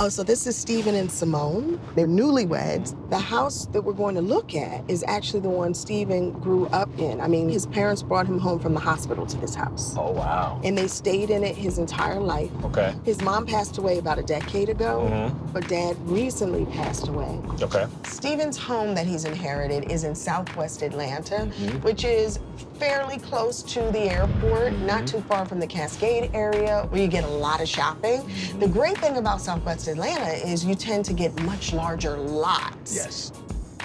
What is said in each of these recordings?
Oh, so this is Stephen and Simone. They're newlyweds. The house that we're going to look at is actually the one Stephen grew up in. I mean, his parents brought him home from the hospital to this house. Oh, wow. And they stayed in it his entire life. Okay. His mom passed away about a decade ago, but Dad recently passed away. Okay. Stephen's home that he's inherited is in Southwest Atlanta, which is fairly close to the airport, not too far from the Cascade area, where you get a lot of shopping. The great thing about Southwest Atlanta is you tend to get much larger lots. Yes.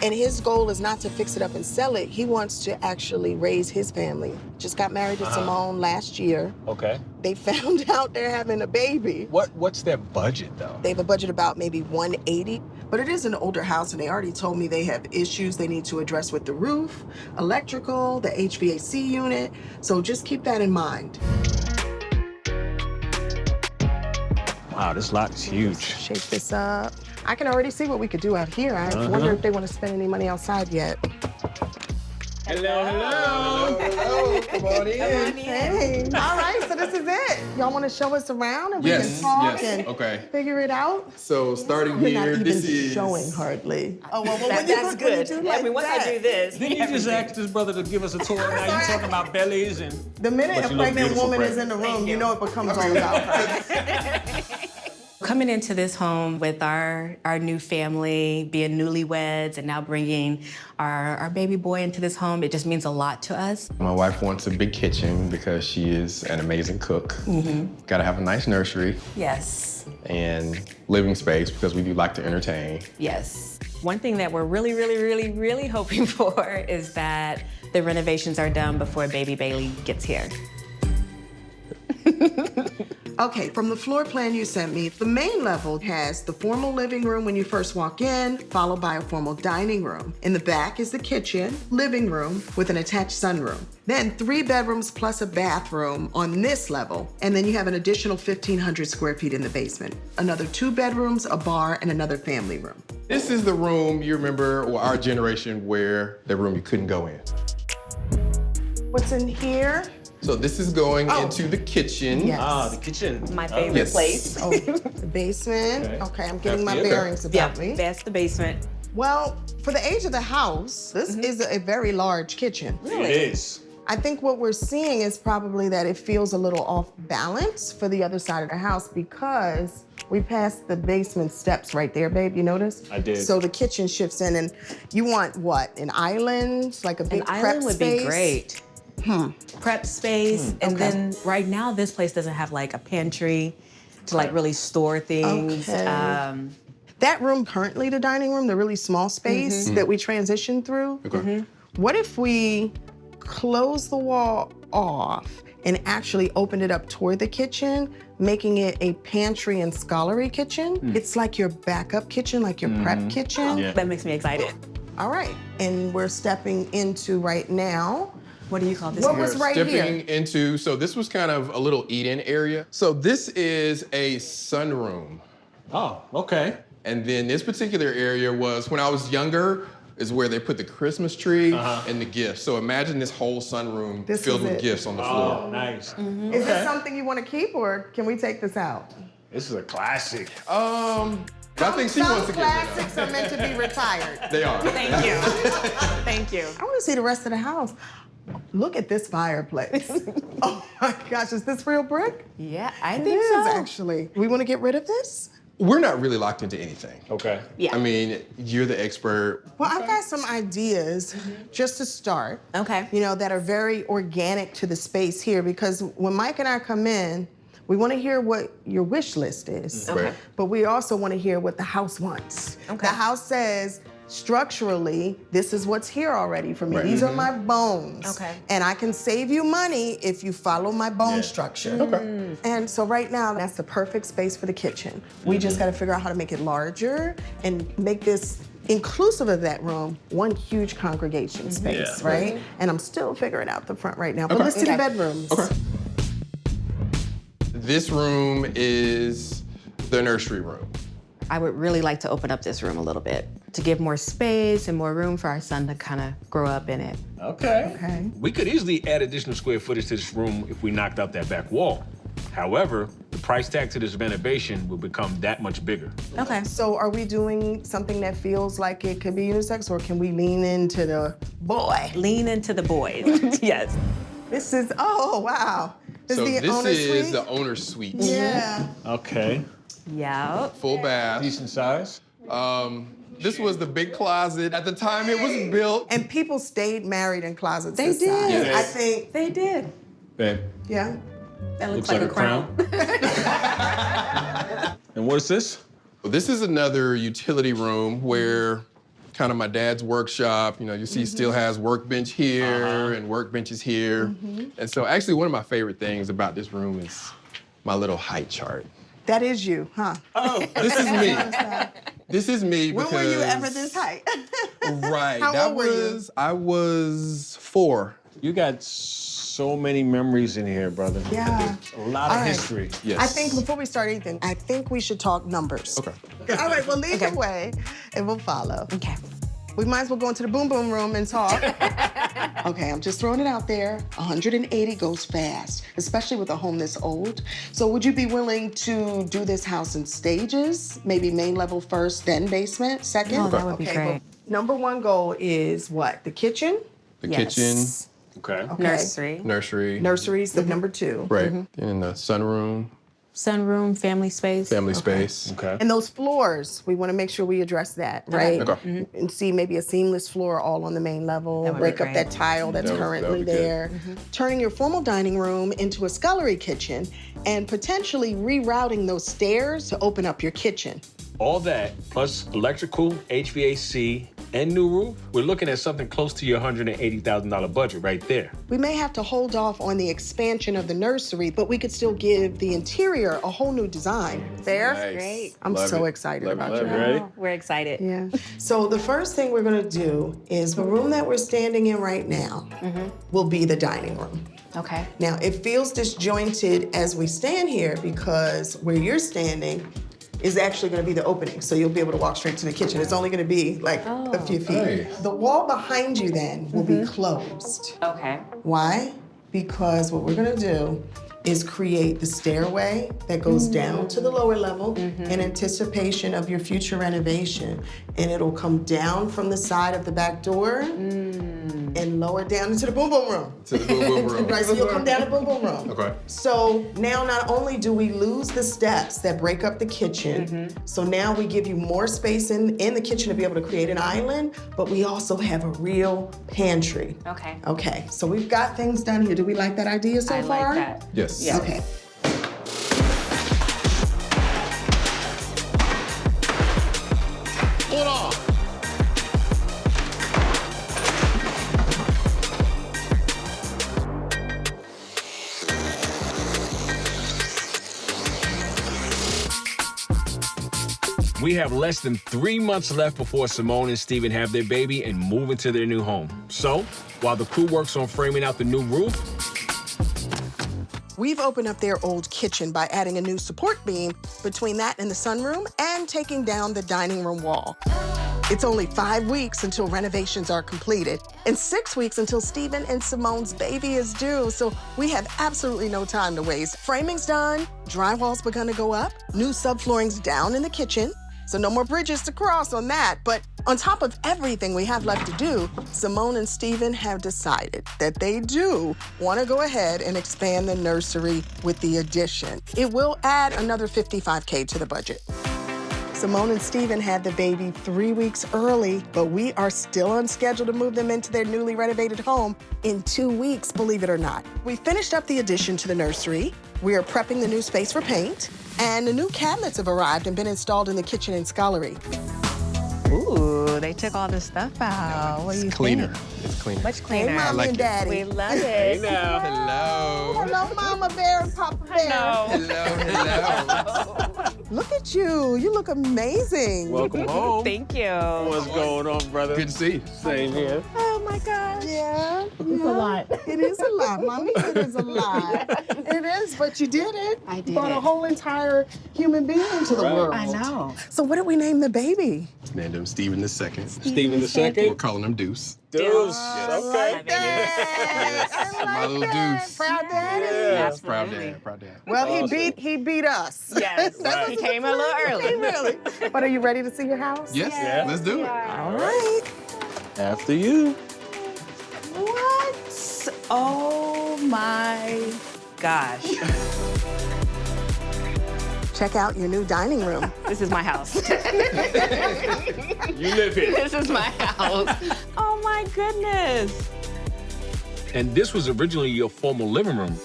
And his goal is not to fix it up and sell it. He wants to actually raise his family. Just got married to Simone last year. Okay. They found out they're having a baby. What's their budget, though? They have a budget about maybe 180, but it is an older house, and they already told me they have issues they need to address with the roof, electrical, the HVAC unit, so just keep that in mind. Wow, this lot is huge. Shake this up. I can already see what we could do out here. I wonder if they want to spend any money outside yet. Hello, hello. Hello, come on in. Hey, all right, so this is it. Y'all want to show us around and we can talk and figure it out? So starting You're here, not this even is showing hardly. Oh, well, That's good. I mean, once I do this. Didn't you just ask this brother to give us a tour? Now you talking about bellies and... The minute But a you look pregnant beautiful, woman is in the room, you know it becomes all about her. Coming into this home with our new family, being newlyweds, and now bringing our baby boy into this home, it just means a lot to us. My wife wants a big kitchen because she is an amazing cook. Gotta have a nice nursery Yes, and living space because we do like to entertain. yes. One thing that we're really hoping for is that the renovations are done before baby Bailey gets here. Okay, from the floor plan you sent me, the main level has the formal living room when you first walk in, followed by a formal dining room. In the back is the kitchen, living room with an attached sunroom. Then 3 bedrooms plus a bathroom on this level, and then you have an additional 1,500 square feet in the basement. Another 2 bedrooms, a bar, and another family room. This is the room you remember, or our generation, where the room you couldn't go in. What's in here? So this is going into the kitchen. Yes. Ah, the kitchen. My favorite place. Oh, the basement. Okay, I'm getting my Okay. bearings about me. That's the basement. Well, for the age of the house, this is a very large kitchen. It is. I think what we're seeing is probably that it feels a little off balance for the other side of the house because we passed the basement steps right there, babe, you notice? I did. So the kitchen shifts in and you want what, an island? Like a big An prep island would space? be great. Prep space, and then right now this place doesn't have like a pantry to like really store things. Okay. That room, currently the dining room, the really small space that we transitioned through, what if we close the wall off and actually opened it up toward the kitchen, making it a pantry and scullery kitchen? It's like your backup kitchen, like your prep kitchen. Yeah. That makes me excited. All right, and we're stepping into right now. What do you call this? What was right Stepping here? into, so this was kind of a little eat-in area. So this is a sunroom. Oh, okay. And then this particular area was, when I was younger, is where they put the Christmas tree and the gifts. So imagine this whole sunroom This filled is with it. gifts on the Oh, floor. nice. Is this something you want to keep, or can we take this out? This is a classic. I think she wants to Some get rid of classics are meant to be retired. it. They are. Thank you. Thank you. I want to see the rest of the house. Look at this fireplace. Oh my gosh, is this real brick? Yeah, I It think is, so. actually. We want to get rid of this? We're not really locked into anything. Okay. Yeah. I mean, you're the expert. Well, I've got some ideas just to start. Okay. You know, that are very organic to the space here, because when Mike and I come in, we want to hear what your wish list is. Okay. But we also want to hear what the house wants. Okay. The house says, structurally, this is what's here already for me. Right. These are my bones. Okay. And I can save you money if you follow my bone structure. Okay. And so right now, that's the perfect space for the kitchen. We just got to figure out how to make it larger and make this inclusive of that room, one huge congregation space, Yeah. right? And I'm still figuring out the front right now. But Okay. let's see the bedrooms. Okay. This room is the nursery room. I would really like to open up this room a little bit to give more space and more room for our son to kind of grow up in it. Okay. Okay. We could easily add additional square footage to this room if we knocked out that back wall. However, the price tag to this renovation will become that much bigger. Okay. So are we doing something that feels like it could be unisex, or can we lean into the boy? Lean into the boys. Yes. This is, oh, wow. This So is the this owner's is suite? the owner's suite. Yeah. Okay. Yeah. Full bath. Decent size. This was the big closet. At the time it was built. And people stayed married in closets. They this size. did. I think, They did. Babe, yeah. That looks like a crown. And what is this? This is another utility room where kind of my dad's workshop, you know, you see still has workbench here and workbenches here. And so actually one of my favorite things about this room is my little height chart. That is you, huh? Oh. This is me. This is me When because... were you ever this height? Right. How that old were you? was, I was 4. You got so many memories in here, brother. Yeah. A lot All of right. history. Yes. I think before we start anything, I think we should talk numbers. Okay. All right, well, lead the way and we'll follow. Okay. We might as well go into the boom boom room and talk. Okay, I'm just throwing it out there. 180 goes fast, especially with a home this old. So would you be willing to do this house in stages? Maybe main level first, then basement second? Oh, that would be great. well, number one goal is what? The kitchen? The Yes. kitchen, Okay. Okay. Nursery. nursery. Nursery's the number 2. Right. And the sunroom, Sunroom, family space. family space. Okay. And those floors, we want to make sure we address that, right? Okay. And see maybe a seamless floor all on the main level, That would be break up great. that tile that's That would currently be good. there. Turning your formal dining room into a scullery kitchen and potentially rerouting those stairs to open up your kitchen. All that, plus electrical, HVAC, and new roof, we're looking at something close to your $180,000 budget right there. We may have to hold off on the expansion of the nursery, but we could still give the interior a whole new design. Fair? Nice. Great. I'm Love so it. excited Love it, about love you. it. Ready? Oh, we're excited. Yeah. So the first thing we're gonna do is the room that we're standing in right now will be the dining room. Okay. Now, it feels disjointed as we stand here because where you're standing is actually gonna be the opening. So you'll be able to walk straight to the kitchen. It's only gonna be like a few feet. Hey. The wall behind you then will be closed. Okay. Why? Because what we're gonna do is create the stairway that goes down to the lower level in anticipation of your future renovation. And it'll come down from the side of the back door and lower down into the boom boom room. To the boom boom room. Right, so you'll come down the boom boom room. Okay. So now not only do we lose the steps that break up the kitchen, so now we give you more space in the kitchen to be able to create an island, but we also have a real pantry. Okay. Okay, so we've got things done here. Do we like that idea so I far? like that. Yes. Yeah. Okay. Hold on. We have less than 3 months left before Simone and Steven have their baby and move into their new home. So, while the crew works on framing out the new roof, We've opened up their old kitchen by adding a new support beam between that and the sunroom and taking down the dining room wall. It's only 5 weeks until renovations are completed and 6 weeks until Steven and Simone's baby is due, so we have absolutely no time to waste. Framing's done, drywall's begun to go up, new subflooring's down in the kitchen, so no more bridges to cross on that. But on top of everything we have left to do, Simone and Steven have decided that they do want to go ahead and expand the nursery with the addition. It will add another $55K to the budget. Simone and Steven had the baby 3 weeks early, but we are still on schedule to move them into their newly renovated home in 2 weeks, believe it or not. We finished up the addition to the nursery. We are prepping the new space for paint, and the new cabinets have arrived and been installed in the kitchen and scullery. Ooh, they took all the stuff out. What do you Cleaner. think? It's cleaner. Much Hey, cleaner. Mommy like and it. Daddy. We love it. Hello. Hello, Mama Bear and Papa Bear. Hello. Look at you. You look amazing. welcome home. Thank you. What's going on, brother? Good to see you. Same here. Oh my gosh. Yeah. It's a lot. It is a lot, Mommy. It is a lot. It is, but you did it. I did You brought a it. whole entire human being into the Right. world. I know. So what did we name the baby? Named him Steven II. Steven the We're second. calling him Deuce. Deuce. Okay. My little deuce. Proud daddy. Yes, proud Absolutely. dad, proud dad. Well, Awesome. he beat us. Yes, Right. he came a little early. Really. But are you ready to see your house? Yes, Yeah. let's do it. All right. After you. What? Oh my gosh. Check out your new dining room. This is my house. You live here. This is my house. Oh my goodness. And this was originally your formal living room.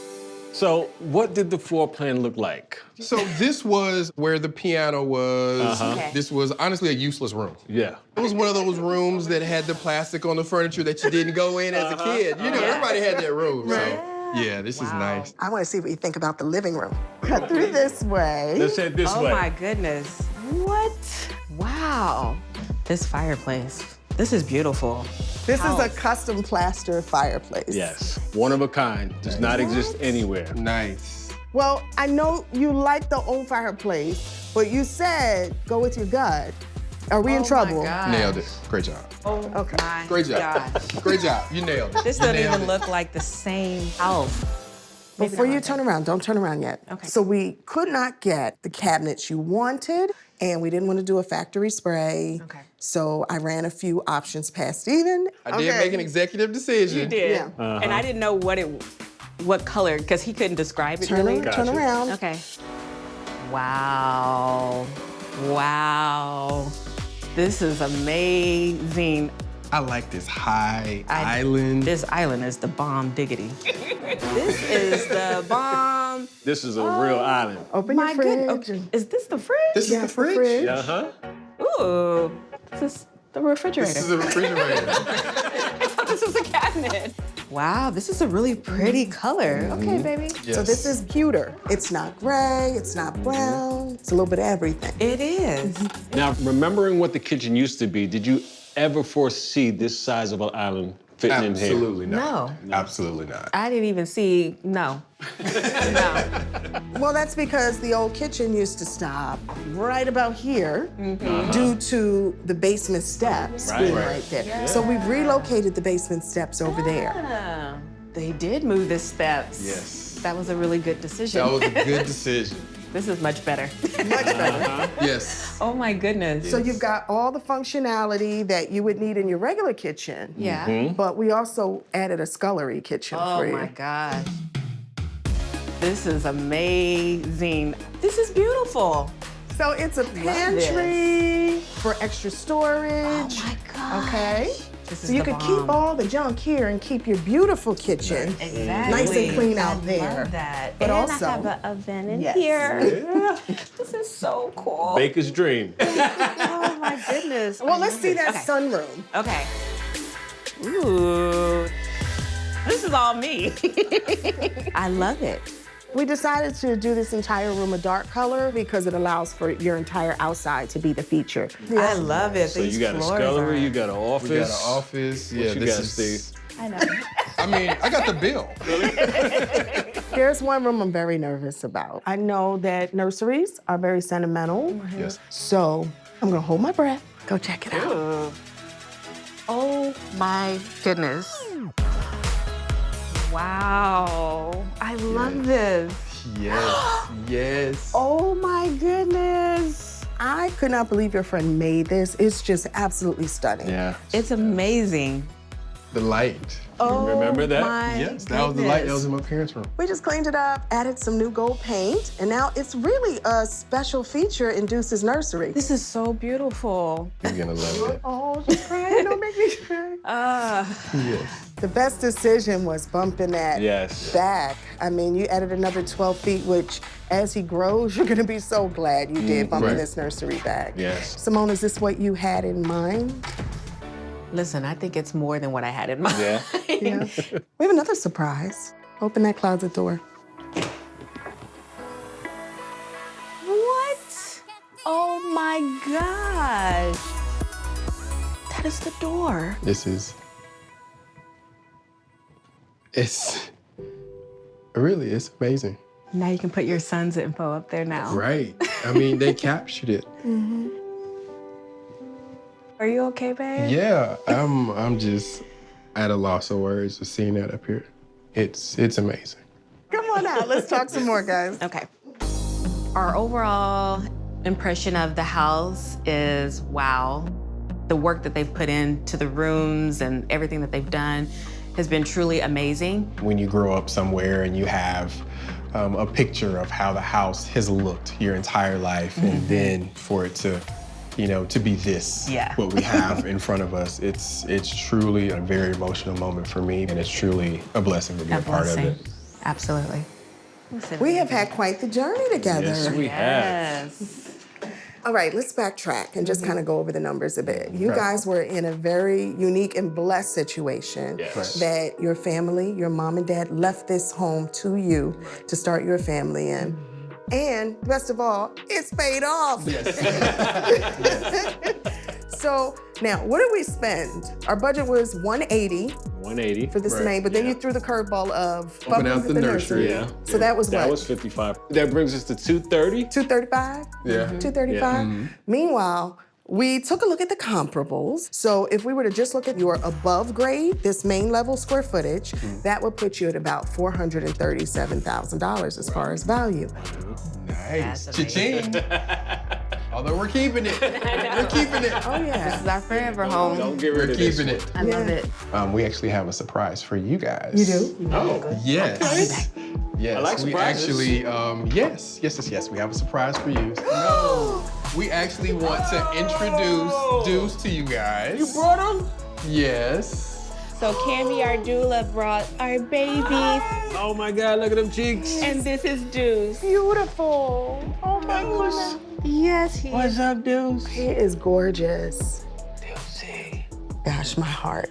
So what did the floor plan look like? So this was where the piano was. Okay. This was honestly a useless room. Yeah. It was one of those rooms that had the plastic on the furniture that you didn't go in as a kid. You know, everybody had that room. So yeah, this is nice. I want to see what you think about the living room. Cut through this way. Let's head this Oh way. my goodness. What? Wow. This fireplace. This is beautiful. This is a custom plaster fireplace. Yes. One of a kind. Does not exist anywhere. Nice. Well, I know you like the old fireplace, but you said go with your gut. Are we in trouble? Nailed it. Great job. Oh Okay. my Great job. gosh. Great job. You nailed it. This You doesn't nailed even it. look like the same house. Before you turn around, don't turn around yet. Okay. So we could not get the cabinets you wanted, and we didn't want to do a factory spray. Okay. So I ran a few options past Steven. I did make an executive decision. You did. Yeah. And I didn't know what color, because he couldn't describe it Turn, really. turn Gotcha. around. Okay. Wow. Wow. This is amazing. I like this high island. This island is the bomb diggity. This is the bomb. This is a real island. Open My your fridge. goodness. Is this the fridge? This is Yes, the the fridge. fridge. Uh-huh. Ooh. This is the refrigerator. This is a refrigerator. This is a cabinet. Wow, this is a really pretty color. Okay, baby. Yes. So this is pewter. It's not gray, it's not brown, it's a little bit of everything. It is. Now, remembering what the kitchen used to be, did you ever foresee this size of an island fitting in here? Absolutely not. No. Absolutely not. I didn't even see, no. No. Well, that's because the old kitchen used to stop right about here due to the basement steps being Right. right there. So we've relocated the basement steps over there. Ah, they did move the steps. Yes. That was a really good decision. That was a good decision. This is much better. Much better. Yes. Oh my goodness. So you've got all the functionality that you would need in your regular kitchen. Yeah. But we also added a scullery kitchen Oh for you. my God. This is amazing. This is beautiful. So it's a pantry for extra storage. Oh my God. Okay. This is So you the could keep bomb. all the junk here and keep your beautiful kitchen Exactly. nice and clean out I there. love that. But and also- I have an oven in Yes. here. This is so cool. Baker's dream. Oh my goodness. Well, let's see that Okay. sunroom. Okay. Ooh. This is all me. I love it. We decided to do this entire room a dark color because it allows for your entire outside to be the feature. I love it. So These you got a floors scullery, are- you got an office. We got an office. Yeah, you this got, is. Steve? I know. I mean, I got the bill. Here's one room I'm very nervous about. I know that nurseries are very sentimental, Yes. so I'm gonna hold my breath, go check it out. Oh my goodness. Wow. I love this. Yes. Yes. Oh my goodness. I could not believe your friend made this. It's just absolutely stunning. Yeah. It's amazing. The light. Oh, remember that? my Yes, that was the light that goodness. was in my parents' room. We just cleaned it up, added some new gold paint, and now it's really a special feature in Deuce's nursery. This is so beautiful. You're gonna love it. Oh, she's crying. Don't make me cry. Yes. The best decision was bumping that Yes. back. I mean, you added another 12 feet, which as he grows, you're gonna be so glad you did bumping Right. this nursery back. Yes. Simone, is this what you had in mind? Listen, I think it's more than what I had in mind. Yeah. Yeah. We have another surprise. Open that closet door. What? Oh my gosh. That is the door. This is. It's. Really, it's amazing. Now you can put your son's info up there now. Right. I mean, they captured it. Are you okay, babe? Yeah. I'm just. at a loss of words just seeing that up here. It's amazing. Come on out. Let's talk some more, guys. Okay. Our overall impression of the house is wow. The work that they've put into the rooms and everything that they've done has been truly amazing. When you grow up somewhere and you have a picture of how the house has looked your entire life, and then for it to, to be this, what we have in front of us, it's truly a very emotional moment for me, and it's truly a blessing to be a part of it. Absolutely. We have had quite the journey together. Yes, we have. Yes. All right, let's backtrack and just kind of go over the numbers a bit. You guys were in a very unique and blessed situation that your family, your mom and dad left this home to you to start your family in. And best of all, it's paid off. So now, what did we spend? Our budget was $180 for this main, but then you threw the curveball of Open out the nursery. Yeah. So that was That what? was 55. That brings us to 230. 235? Yeah. 235? Meanwhile, we took a look at the comparables. So if we were to just look at your above grade, this main level square footage, that would put you at about $437,000 as far as value. Nice. Cha-ching. Although we're keeping it. We're keeping it. Oh yeah. This is our forever home. Don't get rid We're of this. keeping it. I love it. We actually have a surprise for you guys. You do? Oh. Yes. Yes. I like we surprises. actually, yes. We have a surprise for you. No. We actually want to introduce Deuce to you guys. You brought him? Yes. So Cammy, our doula, brought our babies, Oh my God, look at them cheeks. and this is Deuce. Beautiful. Oh my goodness. Yes, he is. up, Deuce? He is gorgeous. Deucey. Gosh, my heart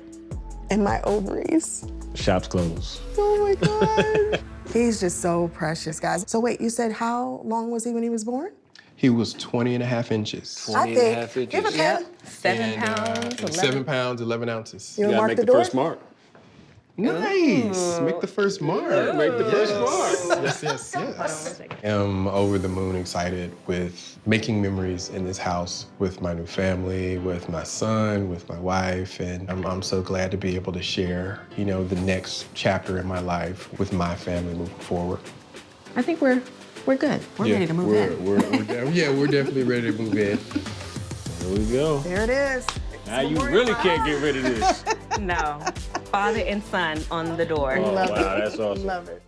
and my ovaries. Shop's closed. Oh my God. He's just so precious, guys. So wait, you said how long was he when he was born? He was 20 and a half inches. I think. Give it Yep. to 7 pounds. 7 pounds, 11 ounces. You You wanna gotta mark make the the door? first mark. Nice. Make the first mark. Make the first mark. Yes. I'm over the moon excited with making memories in this house with my new family, with my son, with my wife, and I'm so glad to be able to share, the next chapter in my life with my family moving forward. I think we're good. We're ready to move in. We're definitely ready to move in. There we go. There it is. Now you really can't get rid of this. No. Father and son on the door. Oh, wow, that's awesome. Love it.